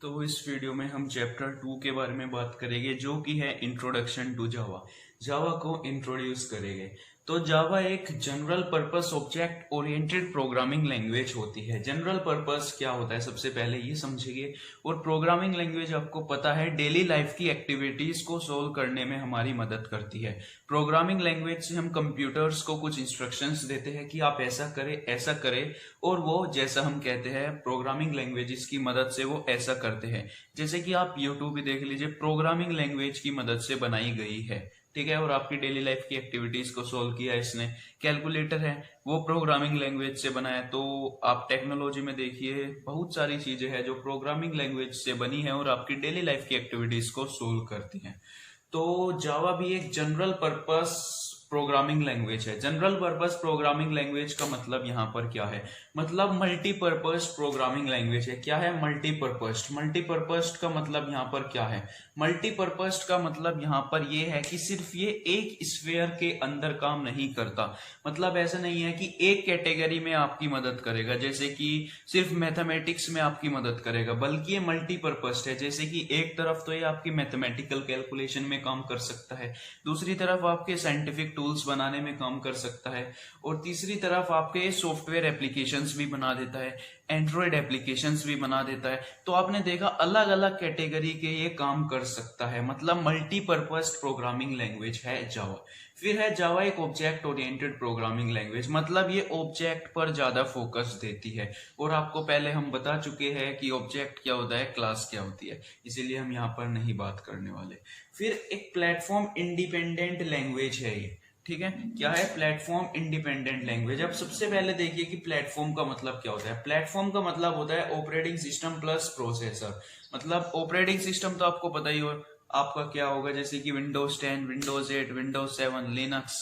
तो इस वीडियो में हम चैप्टर 2 के बारे में बात करेंगे जो कि है इंट्रोडक्शन टू जावा। जावा को इंट्रोड्यूस करेंगे। तो जावा एक general purpose object oriented programming language होती है। जनरल पर्पस क्या होता है सबसे पहले ये समझिए। और प्रोग्रामिंग लैंग्वेज आपको पता है डेली लाइफ की एक्टिविटीज को सोल्व करने में हमारी मदद करती है। प्रोग्रामिंग लैंग्वेज से हम कंप्यूटर्स को कुछ इंस्ट्रक्शंस देते हैं कि आप ऐसा करें और वो जैसा हम कहते हैं प्रोग्रामिंग लैंग्वेजेस की मदद से वो ऐसा करते हैं। जैसे कि आप यूट्यूब भी देख लीजिए, प्रोग्रामिंग लैंग्वेज की मदद से बनाई गई है, ठीक है। और आपकी डेली लाइफ की एक्टिविटीज को सोल्व किया इसने। कैलकुलेटर है वो प्रोग्रामिंग लैंग्वेज से बना है। तो आप टेक्नोलॉजी में देखिए बहुत सारी चीजें हैं जो प्रोग्रामिंग लैंग्वेज से बनी है और आपकी डेली लाइफ की एक्टिविटीज को सोल्व करती हैं। तो जावा भी एक जनरल पर्पस प्रोग्रामिंग लैंग्वेज है। जनरल पर्पस प्रोग्रामिंग लैंग्वेज का मतलब यहाँ पर क्या है, मतलब मल्टीपर्पज प्रोग्रामिंग लैंग्वेज है। क्या है मल्टीपर्पज? मल्टीपर्पज का मतलब यहाँ पर क्या है? मल्टीपर्पज का मतलब यहाँ पर ये है कि सिर्फ ये एक स्फीयर के अंदर काम नहीं करता। मतलब ऐसा नहीं है कि एक कैटेगरी में आपकी मदद करेगा, जैसे कि सिर्फ मैथमेटिक्स में आपकी मदद करेगा, बल्कि ये मल्टीपर्पज है। जैसे कि एक तरफ तो ये आपकी मैथमेटिकल कैलकुलेशन में काम कर सकता है, दूसरी तरफ आपके साइंटिफिक टूल्स बनाने में काम कर सकता है, और तीसरी तरफ आपके सॉफ्टवेयर एप्लीकेशंस भी बना देता है, एंड्रॉयड एप्लीकेशंस भी बना देता है। तो आपने देखा अलग अलग कैटेगरी के ये काम कर सकता है। मतलब मल्टीपर्पज प्रोग्रामिंग लैंग्वेज है जावा। फिर है जावा एक ऑब्जेक्ट ओरिएंटेड प्रोग्रामिंग लैंग्वेज। मतलब ये ऑब्जेक्ट पर ज्यादा फोकस देती है। और आपको पहले हम बता चुके हैं कि ऑब्जेक्ट क्या होता है, क्लास क्या होती है, इसीलिए हम यहाँ पर नहीं बात करने वाले। फिर एक प्लेटफॉर्म इंडिपेंडेंट लैंग्वेज है ये, ठीक है। क्या है? Platform independent language. अब सबसे पहले देखिए कि प्लेटफॉर्म का मतलब क्या होता है। प्लेटफॉर्म का मतलब होता है ऑपरेटिंग सिस्टम प्लस प्रोसेसर। मतलब ऑपरेटिंग सिस्टम तो आपको पता ही हो आपका क्या होगा, जैसे कि Windows 10, Windows 8, Windows 7, Linux,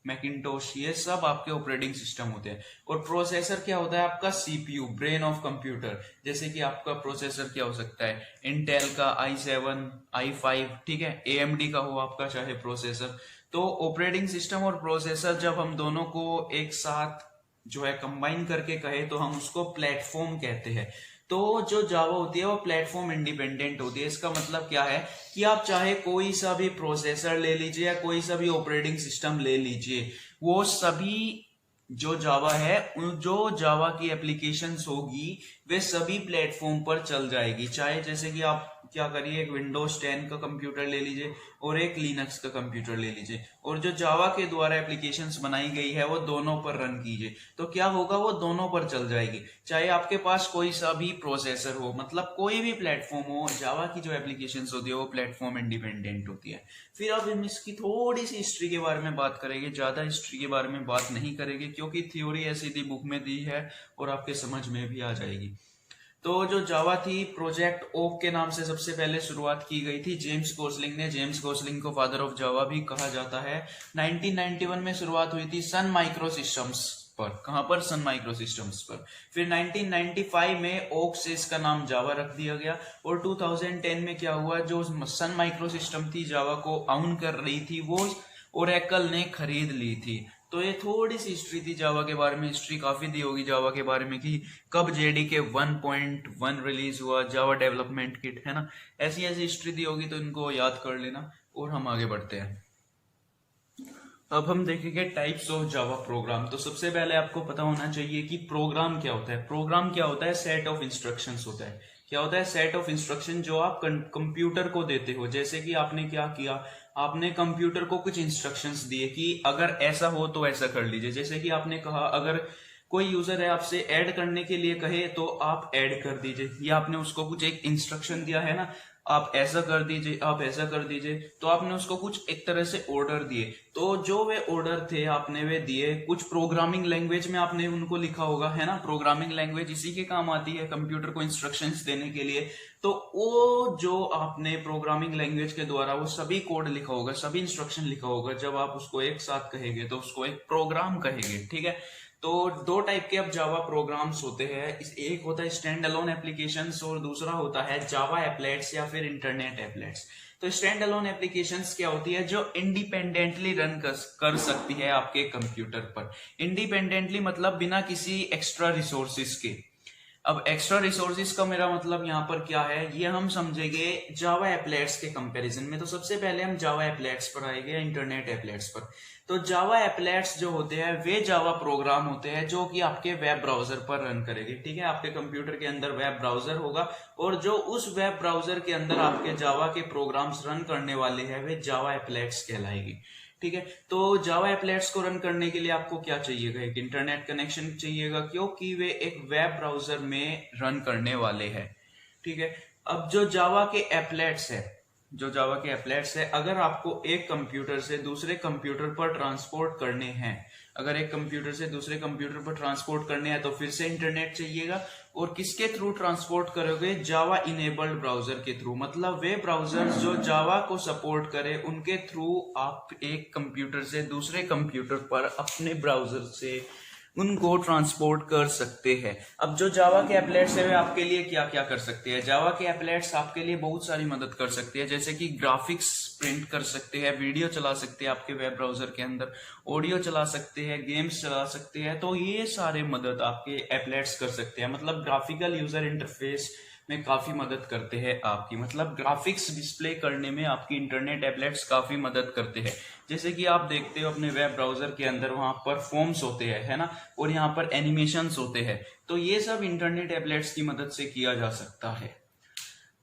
Macintosh, ये सब आपके ऑपरेटिंग सिस्टम होते हैं। और प्रोसेसर क्या होता है? आपका सीपीयू, ब्रेन ऑफ कंप्यूटर। जैसे कि आपका प्रोसेसर क्या हो सकता है, इंटेल का i7, i5, ठीक है, एएमडी का हो आपका चाहे प्रोसेसर। तो ऑपरेटिंग सिस्टम और प्रोसेसर जब हम दोनों को एक साथ जो है कंबाइन करके कहे तो हम उसको प्लेटफॉर्म कहते हैं। तो जो जावा होती है वो प्लेटफॉर्म इंडिपेंडेंट होती है। इसका मतलब क्या है कि आप चाहे कोई सा भी प्रोसेसर ले लीजिए या कोई सा भी ऑपरेटिंग सिस्टम ले लीजिए, वो सभी जो जावा है, जो जावा की एप्लीकेशंस होगी वे सभी प्लेटफॉर्म पर चल जाएगी। चाहे जैसे कि आप क्या करिए, एक विंडोज 10 का कंप्यूटर ले लीजिए और एक लिनक्स का कंप्यूटर ले लीजिए, और जो जावा के द्वारा एप्लीकेशंस बनाई गई है वो दोनों पर रन कीजिए, तो क्या होगा, वो दोनों पर चल जाएगी। चाहे आपके पास कोई सा भी प्रोसेसर हो, मतलब कोई भी प्लेटफॉर्म हो, जावा की जो एप्लीकेशंस होती है वो प्लेटफॉर्म इंडिपेंडेंट होती है। फिर अब हम इसकी थोड़ी सी हिस्ट्री के बारे में बात करेंगे। ज्यादा हिस्ट्री के बारे में बात नहीं करेंगे क्योंकि थ्योरी ऐसी थी बुक में दी है और आपके समझ में भी आ जाएगी। तो जो जावा थी, प्रोजेक्ट ओक के नाम से सबसे पहले शुरुआत की गई थी जेम्स गोसलिंग ने। जेम्स गोसलिंग को फादर ऑफ जावा भी कहा जाता है। 1991 में शुरुआत हुई थी सन माइक्रो सिस्टम्स पर। कहां पर? सन माइक्रो सिस्टम्स पर। फिर 1995 में ओक से इसका नाम जावा रख दिया गया। और 2010 में क्या हुआ, जो सन माइक्रो सिस्टम थी जावा को ऑन कर रही थी, वो ओरेकल ने खरीद ली थी। तो ये थोड़ी सी हिस्ट्री थी जावा के बारे में। हिस्ट्री काफी दी होगी जावा के बारे में कि कब जेडीके 1.1 रिलीज हुआ, जावा डेवलपमेंट किट, है ना। ऐसी ऐसी हिस्ट्री दी होगी तो इनको याद कर लेना। और हम आगे बढ़ते हैं। अब हम देखेंगे टाइप्स ऑफ जावा प्रोग्राम। तो सबसे पहले आपको पता होना चाहिए कि प्रोग्राम क्या होता है। प्रोग्राम क्या होता है? सेट ऑफ इंस्ट्रक्शंस होता है। क्या होता है? सेट ऑफ इंस्ट्रक्शन जो आप कंप्यूटर को देते हो। जैसे कि आपने क्या किया, आपने कंप्यूटर को कुछ इंस्ट्रक्शंस दिए कि अगर ऐसा हो तो ऐसा कर लीजिए। जैसे कि आपने कहा अगर कोई यूजर है आपसे ऐड करने के लिए कहे तो आप ऐड कर दीजिए, या आपने उसको कुछ एक इंस्ट्रक्शन दिया है ना, आप ऐसा कर दीजिए, आप ऐसा कर दीजिए, तो आपने उसको कुछ एक तरह से ऑर्डर दिए। तो जो वे ऑर्डर थे आपने वे दिए कुछ प्रोग्रामिंग लैंग्वेज में, आपने उनको लिखा होगा, है ना। प्रोग्रामिंग लैंग्वेज इसी के काम आती है कंप्यूटर को इंस्ट्रक्शंस देने के लिए। तो वो जो आपने प्रोग्रामिंग लैंग्वेज के द्वारा वो सभी कोड लिखा होगा, सभी इंस्ट्रक्शन लिखा होगा, जब आप उसको एक साथ कहेंगे तो उसको एक प्रोग्राम कहेंगे, ठीक है। तो दो टाइप के अब जावा प्रोग्राम्स होते हैं। एक होता है स्टैंड अलोन एप्लीकेशंस और दूसरा होता है जावा एप्लेट्स या फिर इंटरनेट एप्लेट्स। तो स्टैंड अलोन एप्लीकेशंस क्या होती है? जो इंडिपेंडेंटली रन कर सकती है आपके कंप्यूटर पर। इंडिपेंडेंटली मतलब बिना किसी एक्स्ट्रा रिसोर्सेज के। अब एक्स्ट्रा रिसोर्सेज का मेरा मतलब यहाँ पर क्या है, ये हम समझेंगे जावा एप्लेट्स के कंपैरिजन में। तो सबसे पहले हम जावा एप्लेट्स पर आएंगे, इंटरनेट एप्लेट्स पर। तो जावा एप्लेट्स जो होते हैं वे जावा प्रोग्राम होते हैं जो कि आपके वेब ब्राउजर पर रन करेंगे। ठीक है, आपके कंप्यूटर के अंदर वेब ब्राउजर होगा और जो उस वेब ब्राउजर के अंदर आपके जावा के प्रोग्राम्स रन करने वाले हैं वे जावा एप्लेट्स कहलाएगी। ठीक है, तो जावा एप्लेट्स को रन करने के लिए आपको क्या चाहिएगा, एक इंटरनेट कनेक्शन चाहिएगा, क्योंकि वे एक वेब ब्राउजर में रन करने वाले हैं। ठीक है, अब जो जावा के एप्लेट्स है, अगर आपको एक कंप्यूटर से दूसरे कंप्यूटर पर ट्रांसपोर्ट करने हैं, अगर एक कंप्यूटर से दूसरे कंप्यूटर पर ट्रांसपोर्ट करने हैं तो फिर से इंटरनेट चाहिएगा। और किसके थ्रू ट्रांसपोर्ट करोगे, जावा इनेबल्ड ब्राउजर के थ्रू, मतलब वे ब्राउजर जो जावा को सपोर्ट करे उनके थ्रू आप एक कंप्यूटर से दूसरे कंप्यूटर पर अपने ब्राउजर से उनको ट्रांसपोर्ट कर सकते हैं। अब जो जावा के एप्लेट्स है वे आपके लिए क्या क्या कर सकते हैं, जावा के एप्लेट्स आपके लिए बहुत सारी मदद कर सकते हैं, जैसे कि ग्राफिक्स प्रिंट कर सकते हैं, वीडियो चला सकते हैं आपके वेब ब्राउजर के अंदर, ऑडियो चला सकते हैं, गेम्स चला सकते हैं। तो ये सारे मदद आपके एप्लेट्स कर सकते हैं, मतलब ग्राफिकल यूजर इंटरफेस में काफी मदद करते हैं आपकी, मतलब ग्राफिक्स डिस्प्ले करने में आपकी इंटरनेट एप्लेट्स काफी मदद करते हैं। जैसे कि आप देखते हो अपने वेब ब्राउजर के अंदर वहां पर फॉर्म्स होते हैं, है ना, और यहाँ पर एनिमेशंस होते हैं, तो ये सब इंटरनेट एप्लेट्स की मदद से किया जा सकता है।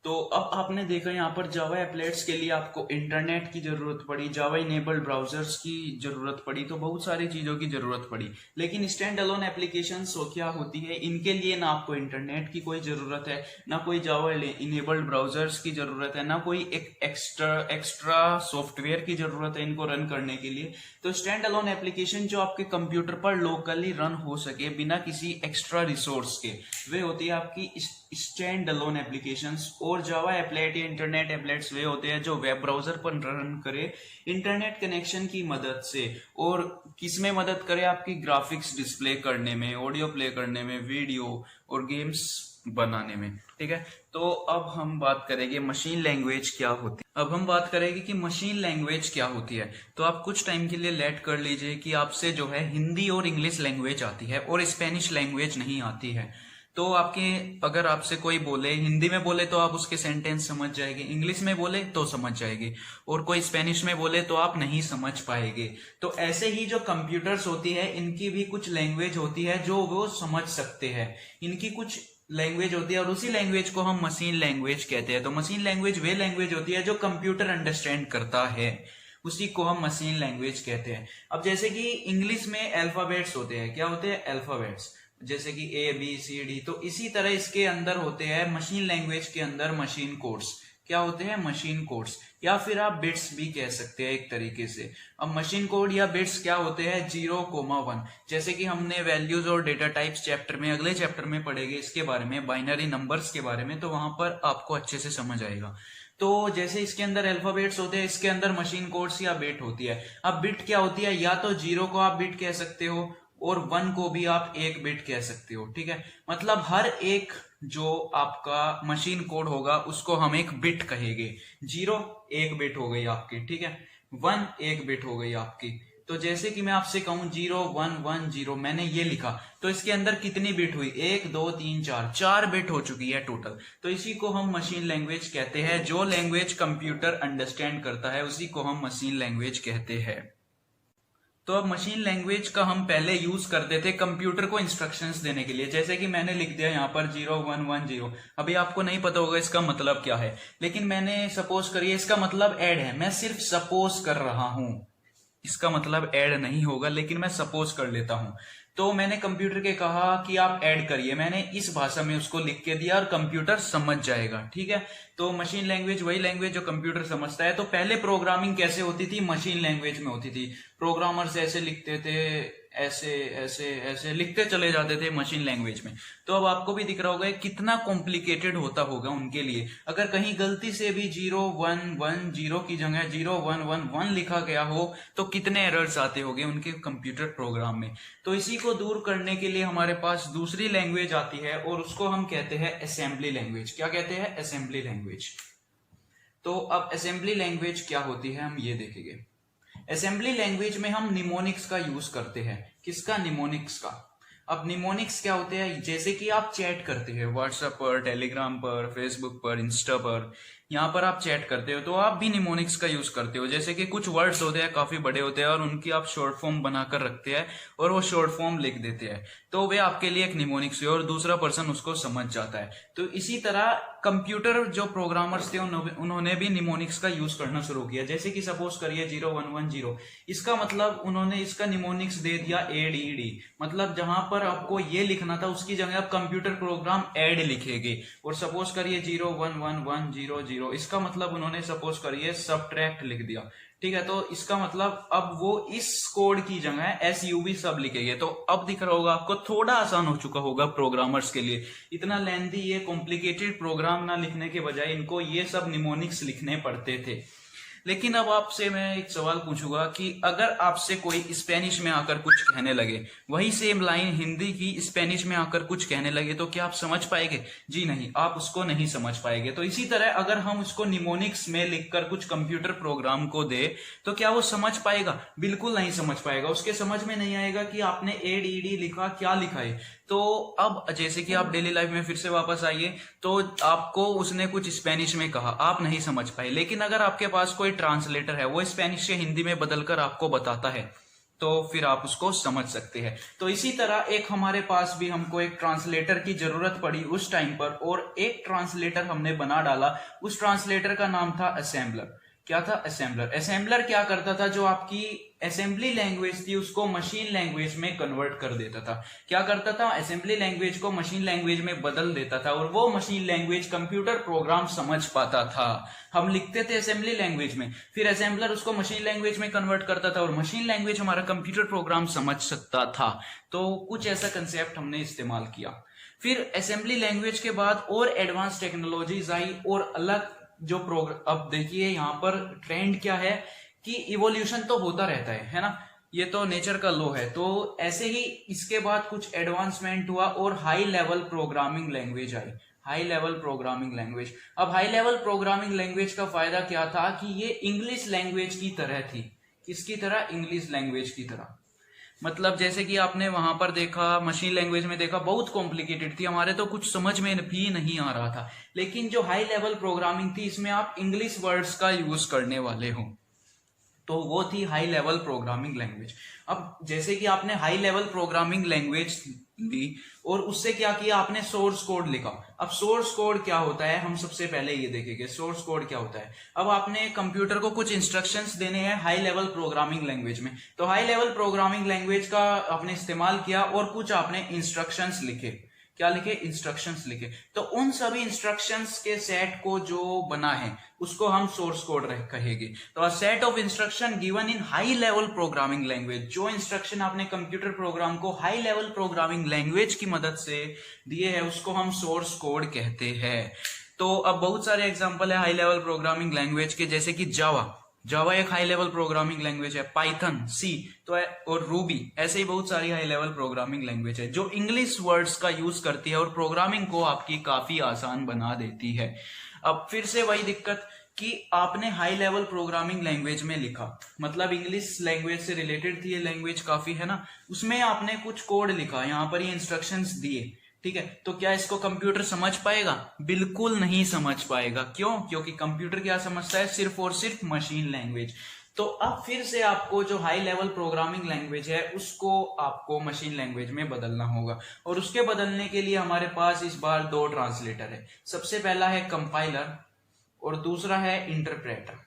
तो अब आपने देखा यहाँ पर जावा एप्लेट्स के लिए आपको इंटरनेट की जरूरत पड़ी, जावा इनेबल्ड ब्राउजर्स की जरूरत पड़ी, तो बहुत सारी चीजों की जरूरत पड़ी। लेकिन स्टैंड अलोन एप्लीकेशंस क्या होती है, इनके लिए ना आपको इंटरनेट की कोई जरूरत है, ना कोई जावा इनेबल्ड ब्राउजर्स की जरूरत है, ना कोई एक एक्स्ट्रा सॉफ्टवेयर की जरूरत है इनको रन करने के लिए। तो स्टैंड अलोन एप्लीकेशन जो आपके कंप्यूटर पर लोकली रन हो सके बिना किसी एक्स्ट्रा रिसोर्स के, वे होती है आपकी स्टैंड अलोन एप्लीकेशंस। और जावा एप्लेट या इंटरनेट एप्लेट्स वे होते हैं जो वेब ब्राउजर पर रन करे इंटरनेट कनेक्शन की मदद से, और किसमें मदद करे, आपकी ग्राफिक्स डिस्प्ले करने में, ऑडियो प्ले करने में, वीडियो और गेम्स बनाने में। ठीक है, तो अब हम बात करेंगे मशीन लैंग्वेज क्या होती है। अब हम बात करेंगे कि मशीन लैंग्वेज क्या होती है। तो आप कुछ टाइम के लिए लेट कर लीजिए कि आपसे जो है हिंदी और इंग्लिश लैंग्वेज आती है और स्पेनिश लैंग्वेज नहीं आती है। तो आपके अगर आपसे कोई बोले, हिंदी में बोले तो आप उसके सेंटेंस समझ जाएंगे, इंग्लिश में बोले तो समझ जाएंगे, और कोई स्पेनिश में बोले तो आप नहीं समझ पाएंगे। तो ऐसे ही जो कंप्यूटर्स होती है इनकी भी कुछ लैंग्वेज होती है जो वो समझ सकते हैं, इनकी कुछ लैंग्वेज होती है और उसी लैंग्वेज को हम मशीन लैंग्वेज कहते हैं। तो मशीन लैंग्वेज वे लैंग्वेज होती है जो कंप्यूटर अंडरस्टैंड करता है, उसी को हम मशीन लैंग्वेज कहते हैं। अब जैसे कि इंग्लिश में अल्फाबेट्स होते हैं, क्या होते हैं, अल्फाबेट्स, जैसे कि ABCD, तो इसी तरह इसके अंदर होते हैं मशीन लैंग्वेज के अंदर मशीन कोड्स। क्या होते हैं, मशीन कोड्स, या फिर आप बिट्स भी कह सकते हैं एक तरीके से। अब मशीन कोड या बिट्स क्या होते हैं, 0,1, जैसे कि हमने वैल्यूज और डेटा टाइप्स चैप्टर में, अगले चैप्टर में पढ़ेंगे इसके बारे में, बाइनरी नंबर्स के बारे में, तो वहां पर आपको अच्छे से समझ आएगा। तो जैसे इसके अंदर अल्फाबेट्स होते हैं, इसके अंदर मशीन कोड्स या बिट होती है। अब बिट क्या होती है, या तो 0 को आप बिट कह सकते हो और 1 को भी आप एक बिट कह सकते हो। ठीक है, मतलब हर एक जो आपका मशीन कोड होगा उसको हम एक बिट कहेंगे। 0 एक बिट हो गई आपकी, ठीक है, 1 एक बिट हो गई आपकी। तो जैसे कि मैं आपसे कहूं 0 1 1 0, मैंने ये लिखा, तो इसके अंदर कितनी बिट हुई, 1 2 3 4 बिट हो चुकी है टोटल। तो इसी को हम मशीन लैंग्वेज कहते हैं। जो लैंग्वेज कंप्यूटर अंडरस्टैंड करता है उसी को हम मशीन लैंग्वेज कहते हैं। तो अब मशीन लैंग्वेज का हम पहले यूज करते थे कंप्यूटर को इंस्ट्रक्शंस देने के लिए, जैसे कि मैंने लिख दिया यहाँ पर 0 1 1 0। अभी आपको नहीं पता होगा इसका मतलब क्या है, लेकिन मैंने सपोज करिए इसका मतलब ऐड है, मैं सिर्फ सपोज कर रहा हूं, इसका मतलब ऐड नहीं होगा, लेकिन मैं सपोज कर लेता हूं। तो मैंने कंप्यूटर के कहा कि आप ऐड करिए, मैंने इस भाषा में उसको लिख के दिया और कंप्यूटर समझ जाएगा। ठीक है, तो मशीन लैंग्वेज वही लैंग्वेज जो कंप्यूटर समझता है। तो पहले प्रोग्रामिंग कैसे होती थी, मशीन लैंग्वेज में होती थी। प्रोग्रामर्स ऐसे लिखते थे, ऐसे ऐसे ऐसे लिखते चले जाते थे मशीन लैंग्वेज में। तो अब आपको भी दिख रहा होगा कितना कॉम्प्लिकेटेड होता होगा उनके लिए। अगर कहीं गलती से भी 0 1 1 0 की जगह 0 1 1 1 लिखा गया हो तो कितने एरर्स आते होंगे उनके कंप्यूटर प्रोग्राम में। तो इसी को दूर करने के लिए हमारे पास दूसरी लैंग्वेज आती है और उसको हम कहते हैं असेंबली लैंग्वेज। क्या कहते हैं, असेंबली लैंग्वेज। तो अब असेंबली लैंग्वेज क्या होती है हम ये देखेंगे। असेंबली लैंग्वेज में हम निमोनिक्स का यूज करते हैं। किसका, निमोनिक्स का। अब निमोनिक्स क्या होते हैं, जैसे कि आप चैट करते हैं व्हाट्सएप पर, टेलीग्राम पर, फेसबुक पर, इंस्टा पर, यहाँ पर आप चैट करते हो तो आप भी निमोनिक्स का यूज करते हो। जैसे कि कुछ वर्ड्स होते हैं काफी बड़े होते हैं और उनकी आप शॉर्ट फॉर्म बनाकर रखते हैं और वो शॉर्ट फॉर्म लिख देते हैं, तो वे आपके लिए एक निमोनिक्स है और दूसरा पर्सन उसको समझ जाता है। तो इसी तरह कंप्यूटर जो प्रोग्रामर्स थे उन्होंने भी निमोनिक्स का यूज करना शुरू किया। जैसे कि सपोज करिए 0110, इसका मतलब उन्होंने इसका निमोनिक्स दे दिया एडीडी, मतलब जहां पर आपको ये लिखना था उसकी जगह आप कंप्यूटर प्रोग्राम एड लिखेंगे। और सपोज करिए 011100, इसका मतलब उन्होंने सपोज करिए सबट्रैक्ट लिख दिया, ठीक है। तो इसका मतलब अब वो इस कोड की जगह SUB सब लिखेंगे। तो अब दिख रहा होगा आपको, थोड़ा आसान हो चुका होगा प्रोग्रामर्स के लिए। इतना लेंथी ये कॉम्प्लिकेटेड प्रोग्राम ना लिखने के बजाय इनको ये सब निमोनिक्स लिखने पड़ते थे। लेकिन अब आपसे मैं एक सवाल पूछूंगा कि अगर आपसे कोई स्पेनिश में आकर कुछ कहने लगे, वही सेम लाइन हिंदी की स्पेनिश में आकर कुछ कहने लगे, तो क्या आप समझ पाएंगे? जी नहीं, आप उसको नहीं समझ पाएंगे। तो इसी तरह अगर हम उसको निमोनिक्स में लिखकर कुछ कंप्यूटर प्रोग्राम को दे तो क्या वो समझ पाएगा? बिल्कुल नहीं समझ पाएगा। उसके समझ में नहीं आएगा कि आपने एडीडी लिखा, क्या लिखा है। तो अब जैसे कि आप डेली लाइफ में फिर से वापस आइए, तो आपको उसने कुछ स्पेनिश में कहा, आप नहीं समझ पाए। लेकिन अगर आपके पास कोई ट्रांसलेटर है, वो स्पेनिश से हिंदी में बदलकर आपको बताता है, तो फिर आप उसको समझ सकते हैं। तो इसी तरह एक हमारे पास भी हमको एक ट्रांसलेटर की जरूरत पड़ी उस टाइम पर, और एक ट्रांसलेटर हमने बना डाला। उस ट्रांसलेटर का नाम था असेंबलर। क्या था? असेंबलर। असेंबलर क्या करता था, जो आपकी असेंबली लैंग्वेज थी उसको मशीन लैंग्वेज में कन्वर्ट कर देता था। क्या करता था? असेंबली लैंग्वेज को मशीन लैंग्वेज में बदल देता था, और वो मशीन लैंग्वेज कंप्यूटर प्रोग्राम समझ पाता था। हम लिखते थे असेंबली लैंग्वेज में, फिर असेंबलर उसको मशीन लैंग्वेज में कन्वर्ट करता था, और मशीन लैंग्वेज हमारा कंप्यूटर प्रोग्राम समझ सकता था। तो कुछ ऐसा कंसेप्ट हमने इस्तेमाल किया। फिर असेंबली लैंग्वेज के बाद और एडवांस टेक्नोलॉजीज आई और अलग जो प्रोग्राम, अब देखिए यहाँ पर ट्रेंड क्या है कि इवोल्यूशन तो होता रहता है ना, ये तो नेचर का लॉ है। तो ऐसे ही इसके बाद कुछ एडवांसमेंट हुआ और high level programming language I. High level programming language. अब हाई लेवल प्रोग्रामिंग लैंग्वेज का फायदा क्या था कि ये इंग्लिश लैंग्वेज की तरह थी। किसकी तरह? इंग्लिश लैंग्वेज की तरह। मतलब जैसे कि आपने वहां पर देखा, मशीन लैंग्वेज में देखा, बहुत कॉम्प्लिकेटेड थी, हमारे तो कुछ समझ में भी नहीं आ रहा था। लेकिन जो हाई लेवल प्रोग्रामिंग थी, इसमें आप इंग्लिश वर्ड्स का यूज करने वाले हो, तो वो थी हाई लेवल प्रोग्रामिंग लैंग्वेज। अब जैसे कि आपने हाई लेवल प्रोग्रामिंग लैंग्वेज ली और उससे क्या किया, आपने सोर्स कोड लिखा। अब सोर्स कोड क्या होता है, हम सबसे पहले ये देखेंगे सोर्स कोड क्या होता है। अब आपने कंप्यूटर को कुछ इंस्ट्रक्शंस देने हैं हाई लेवल प्रोग्रामिंग लैंग्वेज में, तो हाई लेवल प्रोग्रामिंग लैंग्वेज का आपने इस्तेमाल किया और कुछ आपने इंस्ट्रक्शंस लिखे। क्या लिखे? इंस्ट्रक्शंस लिखे। तो उन सभी इंस्ट्रक्शंस के सेट को जो बना है उसको हम सोर्स कोड कहेंगे। तो अ set of instruction given in high level programming language, जो इंस्ट्रक्शन आपने कंप्यूटर प्रोग्राम को हाई लेवल प्रोग्रामिंग लैंग्वेज की मदद से दिए हैं उसको हम सोर्स कोड कहते हैं। तो अब बहुत सारे एग्जांपल है हाई लेवल प्रोग्रामिंग लैंग्वेज के, जैसे कि जावा एक हाई लेवल प्रोग्रामिंग लैंग्वेज है, पाइथन, सी तो है, और रूबी, ऐसे ही बहुत सारी हाई लेवल प्रोग्रामिंग लैंग्वेज है जो इंग्लिश वर्ड्स का यूज करती है और प्रोग्रामिंग को आपकी काफी आसान बना देती है। अब फिर से वही दिक्कत कि आपने हाई लेवल प्रोग्रामिंग लैंग्वेज में लिखा, मतलब इंग्लिश लैंग्वेज से रिलेटेड थी ये लैंग्वेज काफी, है ना, उसमें आपने कुछ कोड लिखा, यहाँ पर ये इंस्ट्रक्शंस दिए, ठीक है। तो क्या इसको कंप्यूटर समझ पाएगा? बिल्कुल नहीं समझ पाएगा। क्यों? क्योंकि कंप्यूटर क्या समझता है? सिर्फ और सिर्फ मशीन लैंग्वेज। तो अब फिर से आपको जो हाई लेवल प्रोग्रामिंग लैंग्वेज है उसको आपको मशीन लैंग्वेज में बदलना होगा, और उसके बदलने के लिए हमारे पास इस बार दो ट्रांसलेटर है। सबसे पहला है कंपाइलर और दूसरा है इंटरप्रेटर।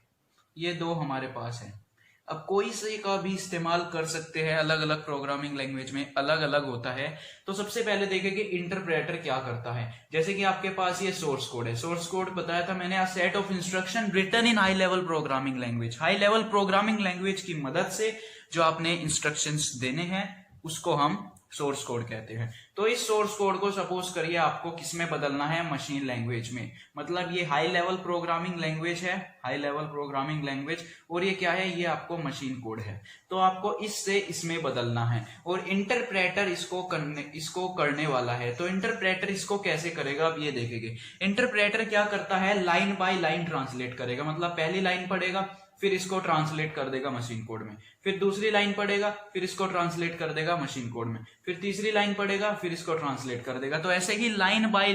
ये दो हमारे पास है। अब कोई से का भी इस्तेमाल कर सकते हैं, अलग अलग प्रोग्रामिंग लैंग्वेज में अलग अलग होता है। तो सबसे पहले देखेंगे इंटरप्रेटर क्या करता है। जैसे कि आपके पास ये सोर्स कोड है, सोर्स कोड बताया था मैंने, a set of instruction written in high level programming language. High level programming language की मदद से जो आपने इंस्ट्रक्शंस देने हैं उसको हम सोर्स कोड कहते हैं। तो इस सोर्स कोड को सपोज करिए आपको किसमें बदलना है? मशीन लैंग्वेज में। मतलब ये हाई लेवल प्रोग्रामिंग लैंग्वेज है, हाई लेवल प्रोग्रामिंग लैंग्वेज, और ये क्या है? ये आपको मशीन कोड है। तो आपको इससे इसमें बदलना है, और इंटरप्रेटर इसको करने वाला है। तो इंटरप्रेटर इसको कैसे करेगा अब ये देखेंगे। इंटरप्रेटर क्या करता है? लाइन बाय लाइन ट्रांसलेट करेगा, मतलब पहली लाइन पढ़ेगा, फिर इसको ट्रांसलेट कर देगा मशीन कोड में, फिर दूसरी लाइन पढ़ेगा, फिर इसको ट्रांसलेट कर देगा मशीन कोड में, फिर तीसरी लाइन पढ़ेगा, फिर इसको ट्रांसलेट कर देगा। तो ऐसे ही लाइन बाय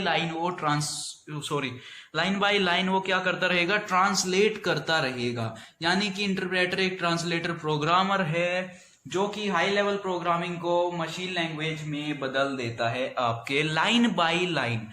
लाइन वो क्या करता रहेगा, ट्रांसलेट करता रहेगा। यानी कि इंटरप्रेटर एक ट्रांसलेटर प्रोग्रामर है जो कि हाई लेवल प्रोग्रामिंग को मशीन लैंग्वेज में बदल देता है आपके लाइन बाय लाइन।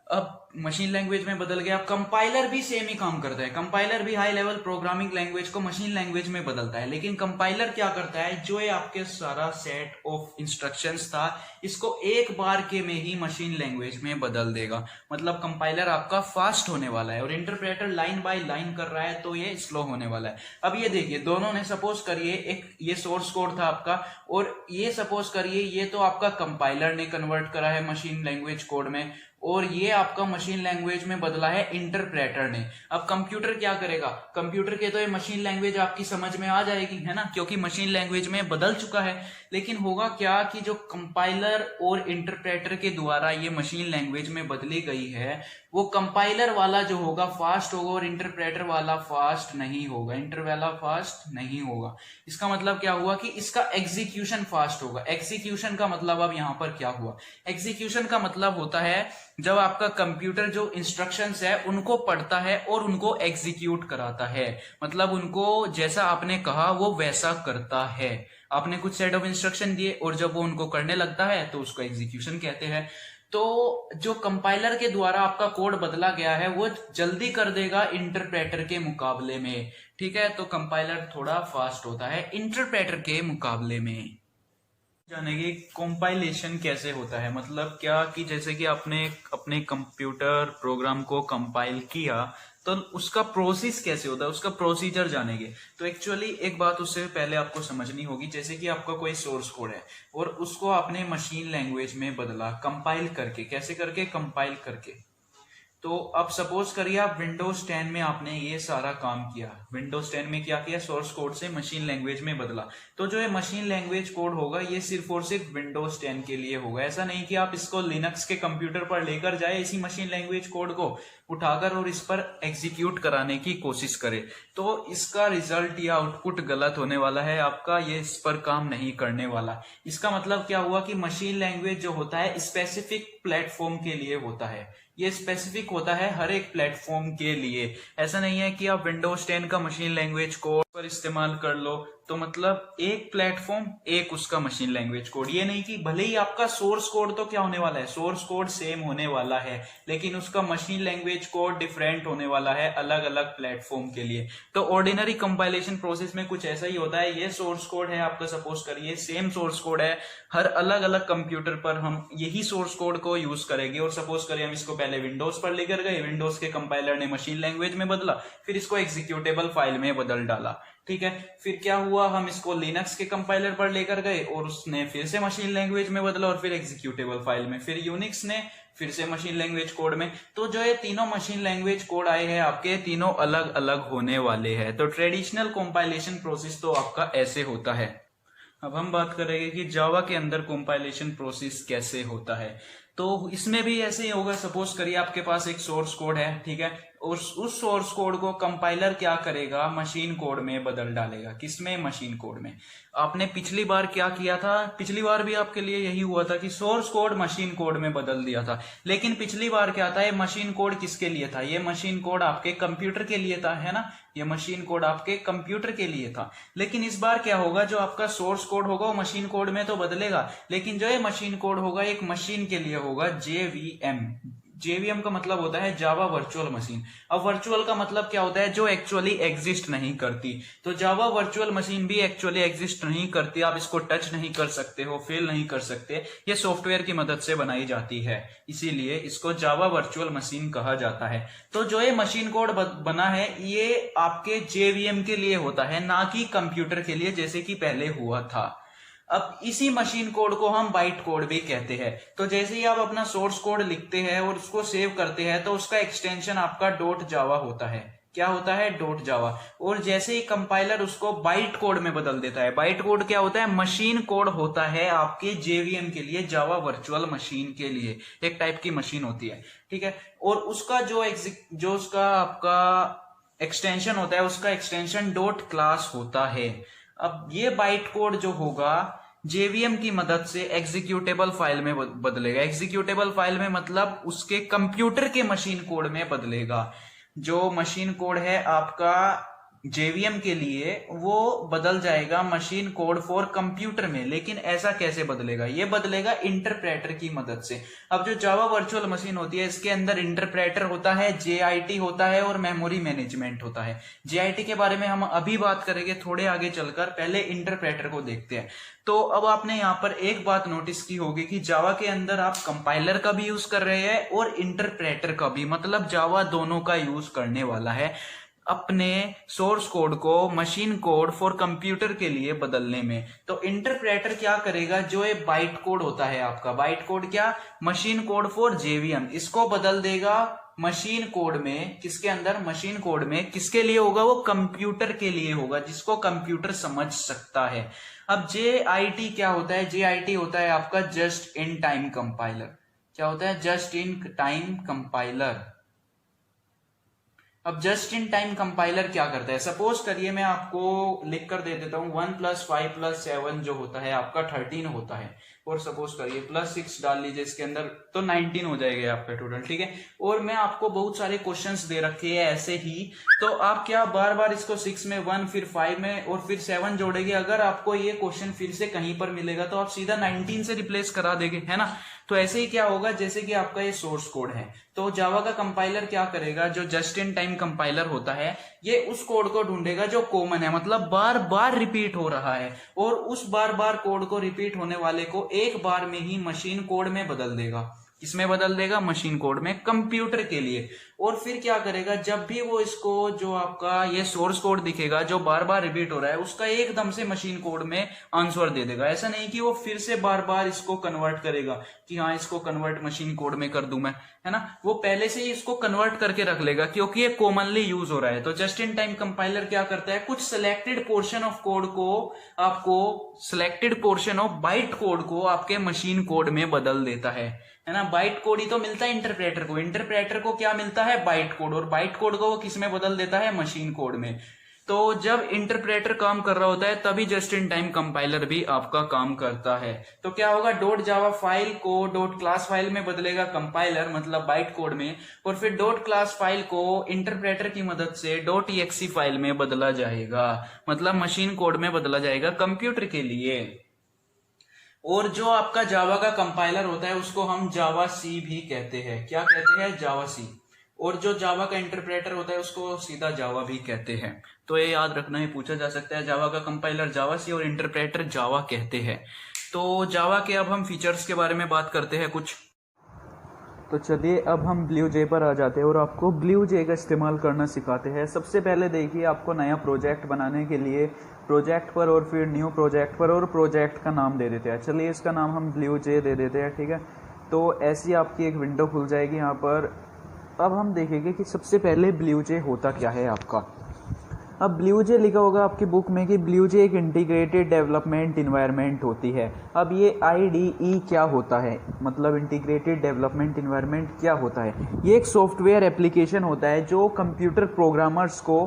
अब मशीन लैंग्वेज में बदल गया। कंपाइलर भी सेम ही काम करता है, कंपाइलर भी हाई लेवल प्रोग्रामिंग लैंग्वेज को मशीन लैंग्वेज में बदलता है। लेकिन कंपाइलर क्या करता है, जो ये आपके सारा सेट ऑफ इंस्ट्रक्शंस था इसको एक बार के में ही मशीन लैंग्वेज में बदल देगा। मतलब कंपाइलर आपका फास्ट होने वाला है और इंटरप्रेटर लाइन बाय लाइन कर रहा है तो ये स्लो होने वाला है। अब ये देखिए, दोनों ने सपोज करिए एक ये सोर्स कोड था आपका और ये सपोज करिए ये तो आपका कंपाइलर ने कन्वर्ट करा है मशीन लैंग्वेज कोड में और ये आपका मशीन लैंग्वेज में बदला है इंटरप्रेटर ने। अब कंप्यूटर क्या करेगा, कंप्यूटर के तो ये मशीन लैंग्वेज आपकी समझ में आ जाएगी, है ना, क्योंकि मशीन लैंग्वेज में बदल चुका है। लेकिन होगा क्या कि जो कंपाइलर और इंटरप्रेटर के द्वारा ये मशीन लैंग्वेज में बदली गई है वो कंपाइलर वाला जो होगा फास्ट होगा और इंटरप्रेटर वाला फास्ट नहीं होगा, इंटर वाला फास्ट नहीं होगा। इसका मतलब क्या हुआ कि इसका एग्जीक्यूशन फास्ट होगा। एग्जीक्यूशन का मतलब अब यहां पर क्या हुआ, एग्जीक्यूशन का मतलब होता है जब आपका कंप्यूटर जो इंस्ट्रक्शंस है उनको पढ़ता है और उनको एग्जीक्यूट कराता है। मतलब उनको जैसा आपने कहा वो वैसा करता है। आपने कुछ सेट ऑफ इंस्ट्रक्शन दिए और जब वो उनको करने लगता है तो उसको एग्जीक्यूशन कहते हैं। तो जो कंपाइलर के द्वारा आपका कोड बदला गया है वो जल्दी कर देगा इंटरप्रेटर के मुकाबले में। ठीक है, तो कंपाइलर थोड़ा फास्ट होता है इंटरप्रेटर के मुकाबले में। जानेंगे कंपाइलेशन कैसे होता है, मतलब क्या कि जैसे कि आपने अपने कंप्यूटर प्रोग्राम को कंपाइल किया तो उसका प्रोसेस कैसे होता है, उसका प्रोसीजर जानेंगे। तो एक्चुअली एक बात उससे पहले आपको समझनी होगी, जैसे कि आपका कोई सोर्स कोड है और उसको आपने मशीन लैंग्वेज में बदला कंपाइल करके। कैसे करके, कंपाइल करके। तो अब सपोज करिए आप विंडोज 10 में आपने ये सारा काम किया, विंडोज 10 में क्या किया, सोर्स कोड से मशीन लैंग्वेज में बदला। तो जो ये मशीन लैंग्वेज कोड होगा ये सिर्फ और सिर्फ विंडोज 10 के लिए होगा। ऐसा नहीं कि आप इसको लिनक्स के कंप्यूटर पर लेकर जाए, इसी मशीन लैंग्वेज कोड को उठाकर और इस पर एग्जीक्यूट कराने की कोशिश करे तो इसका रिजल्ट या आउटपुट गलत होने वाला है आपका, ये इस पर काम नहीं करने वाला। इसका मतलब क्या हुआ कि मशीन लैंग्वेज जो होता है स्पेसिफिक प्लेटफॉर्म के लिए होता है, ये स्पेसिफिक होता है हर एक प्लेटफॉर्म के लिए। ऐसा नहीं है कि आप विंडोज 10 का मशीन लैंग्वेज कोड पर इस्तेमाल कर लो तो मतलब एक प्लेटफॉर्म एक उसका मशीन लैंग्वेज कोड। ये नहीं कि भले ही आपका सोर्स कोड तो क्या होने वाला है, सोर्स कोड सेम होने वाला है लेकिन उसका मशीन लैंग्वेज कोड डिफरेंट होने वाला है अलग अलग प्लेटफॉर्म के लिए। तो ऑर्डिनरी कंपाइलेशन प्रोसेस में कुछ ऐसा ही होता है। ये सोर्स कोड है आपका, सपोज करिए सेम सोर्स कोड है, हर अलग अलग कंप्यूटर पर हम यही सोर्स कोड को यूज करेंगे। और सपोज करिए हम इसको पहले विंडोज पर लेकर गए, विंडोज के कंपाइलर ने मशीन लैंग्वेज में बदला, फिर इसको एग्जीक्यूटेबल फाइल में बदल डाला। ठीक है, फिर क्या हुआ, हम इसको लिनक्स के कंपाइलर पर लेकर गए और उसने फिर से मशीन लैंग्वेज में बदला और फिर एग्जीक्यूटेबल फाइल में, फिर यूनिक्स ने फिर से मशीन लैंग्वेज कोड में। तो जो ये तीनों मशीन लैंग्वेज कोड आए हैं आपके, तीनों अलग अलग होने वाले हैं। तो ट्रेडिशनल कंपाइलेशन प्रोसेस तो आपका ऐसे होता है। अब हम बात करेंगे कि जावा के अंदर कंपाइलेशन प्रोसेस कैसे होता है। तो इसमें भी ऐसे ही होगा। सपोज करिए आपके पास एक सोर्स कोड है, ठीक है, और उस सोर्स कोड को कंपाइलर क्या करेगा, मशीन कोड में बदल डालेगा। किसमें, मशीन कोड में। आपने पिछली बार क्या किया था, पिछली बार भी आपके लिए यही हुआ था कि सोर्स कोड मशीन कोड में बदल दिया था। लेकिन पिछली बार क्या था, ये मशीन कोड किसके लिए था, ये मशीन कोड आपके कंप्यूटर के लिए था, है ना, ये मशीन कोड आपके कंप्यूटर के लिए था। लेकिन इस बार क्या होगा, जो आपका सोर्स कोड होगा वो मशीन कोड में तो बदलेगा, लेकिन जो ये मशीन कोड होगा एक मशीन के लिए होगा, जेवीएम। जेवीएम का मतलब होता है जावा वर्चुअल मशीन। अब वर्चुअल का मतलब क्या होता है, जो एक्चुअली एग्जिस्ट नहीं करती। तो जावा वर्चुअल मशीन भी एक्चुअली एग्जिस्ट नहीं करती, आप इसको टच नहीं कर सकते हो, फेल नहीं कर सकते। ये सॉफ्टवेयर की मदद से बनाई जाती है, इसीलिए इसको जावा वर्चुअल मशीन कहा जाता है। तो जो ये मशीन कोड बना है ये आपके जेवीएम के लिए होता है, ना कि कंप्यूटर के लिए जैसे कि पहले हुआ था। अब इसी मशीन कोड को हम बाइट कोड भी कहते हैं। तो जैसे ही आप अपना सोर्स कोड लिखते हैं और उसको सेव करते हैं तो उसका एक्सटेंशन आपका डॉट जावा होता है। क्या होता है, डॉट जावा। और जैसे ही कंपाइलर उसको बाइट कोड में बदल देता है। बाइट कोड क्या होता है, मशीन कोड होता है आपके जेवीएम के लिए, जावा वर्चुअल मशीन के लिए, एक टाइप की मशीन होती है, ठीक है। और उसका जो उसका आपका एक्सटेंशन होता है उसका एक्सटेंशन डॉट क्लास होता है। अब ये बाइट कोड जो होगा जेवीएम की मदद से एग्जीक्यूटेबल फाइल में बदलेगा। एग्जीक्यूटेबल फाइल में मतलब उसके कंप्यूटर के मशीन कोड में बदलेगा। जो मशीन कोड है आपका जेवीएम के लिए वो बदल जाएगा मशीन कोड फॉर कंप्यूटर में। लेकिन ऐसा कैसे बदलेगा? ये बदलेगा इंटरप्रेटर की मदद से। अब जो जावा वर्चुअल मशीन होती है इसके अंदर इंटरप्रेटर होता है, जेआईटी होता है और मेमोरी मैनेजमेंट होता है। जेआईटी के बारे में हम अभी बात करेंगे थोड़े आगे चलकर, पहले इंटरप्रेटर को देखते हैं। तो अब आपने यहाँ पर एक बात नोटिस की होगी कि जावा के अंदर आप कंपाइलर का भी यूज कर रहे हैं और इंटरप्रेटर का भी, मतलब जावा दोनों का यूज करने वाला है अपने सोर्स कोड को मशीन कोड फॉर कंप्यूटर के लिए बदलने में। तो इंटरप्रेटर क्या करेगा, जो ये बाइट कोड होता है आपका, बाइट कोड क्या, मशीन कोड फॉर जेवीएम, इसको बदल देगा मशीन कोड में। किसके अंदर? मशीन कोड में। किसके लिए होगा? वो कंप्यूटर के लिए होगा, जिसको कंप्यूटर समझ सकता है। अब जेआईटी क्या होता है? जेआईटी होता है आपका जस्ट इन टाइम कंपाइलर। क्या होता है? Just in time compiler. अब जस्ट इन टाइम कंपाइलर क्या करता है? सपोज करिए मैं आपको लिख कर दे देता हूं 1 + 5 + 7 जो होता है आपका 13 होता है, और सपोज करिए +6 डाल लीजिए इसके अंदर तो 19 हो जाएगा आपका टोटल, ठीक है। और मैं आपको बहुत सारे क्वेश्चंस दे रखे हैं ऐसे ही, तो आप क्या बार बार इसको 6 में 1 फिर 5 में और फिर 7 जोड़ेंगे। अगर आपको ये क्वेश्चन फिर से कहीं पर मिलेगा तो आप सीधा 19 से रिप्लेस करा देंगे, है ना। तो ऐसे ही क्या होगा, जैसे कि आपका ये सोर्स कोड है, तो जावा का कंपाइलर क्या करेगा, जो जस्ट इन टाइम कंपाइलर होता है ये उस कोड को ढूंढेगा जो कॉमन है, मतलब बार बार रिपीट हो रहा है, और उस बार बार कोड को रिपीट होने वाले को एक बार में ही मशीन कोड में बदल देगा। किसमें बदल देगा? मशीन कोड में, कंप्यूटर के लिए। और फिर क्या करेगा, जब भी वो इसको जो आपका ये सोर्स कोड दिखेगा जो बार बार रिपीट हो रहा है उसका एकदम से मशीन कोड में आंसर दे देगा। ऐसा नहीं कि वो फिर से बार बार इसको कन्वर्ट करेगा कि हाँ इसको कन्वर्ट मशीन कोड में कर दूं मैं, है ना। वो पहले से ही इसको कन्वर्ट करके रख लेगा क्योंकि ये कॉमनली यूज हो रहा है। तो जस्ट इन टाइम कंपाइलर क्या करता है, कुछ सिलेक्टेड पोर्शन ऑफ कोड को आपको, selected portion of byte code को आपके मशीन कोड में बदल देता है ना। बाइट कोड ही तो मिलता है इंटरप्रेटर को, इंटरप्रेटर को क्या मिलता है? बाइट कोड, और बाइट कोड को वो किस में बदल देता है? मशीन कोड में। तो जब इंटरप्रेटर काम कर रहा होता है तभी जस्ट इन टाइम कंपाइलर भी आपका काम करता है। तो क्या होगा, dot Java file co dot class file में बदलेगा कंपाइलर, मतलब बाइट कोड में, और फिर डॉट क्लास फाइल को इंटरप्रेटर की मदद से डॉट एक्सी फाइल में बदला जाएगा, मतलब मशीन कोड में बदला जाएगा कंप्यूटर के लिए। और जो आपका जावा का कंपाइलर होता है उसको हम जावा सी भी कहते हैं। क्या कहते हैं? जावा सी। और जो जावा का इंटरप्रेटर होता है उसको सीधा जावा भी कहते हैं। तो ये याद रखना है, पूछा जा सकता है। जावा का कंपाइलर जावा सी और इंटरप्रेटर जावा कहते हैं। तो जावा के अब हम फीचर्स के बारे में बात करते हैं कुछ। तो चलिए अब हम ब्लू जे पर आ जाते हैं और आपको ब्लू जे का इस्तेमाल करना सिखाते हैं। सबसे पहले देखिए, आपको नया प्रोजेक्ट बनाने के लिए प्रोजेक्ट पर और फिर न्यू प्रोजेक्ट पर और प्रोजेक्ट का नाम दे देते हैं। चलिए इसका नाम हम ब्लू जे दे देते हैं, ठीक है। तो ऐसी आपकी एक विंडो खुल जाएगी यहाँ पर। अब हम देखेंगे कि सबसे पहले ब्लू जे होता क्या है आपका। अब ब्लू जे लिखा होगा आपकी बुक में कि ब्लू जे एक इंटीग्रेटेड डेवलपमेंट इन्वायरमेंट होती है। अब ये IDE क्या होता है, मतलब इंटीग्रेटेड डेवलपमेंट इन्वायरमेंट क्या होता है? ये एक सॉफ्टवेयर एप्लीकेशन होता है जो कंप्यूटर प्रोग्रामर्स को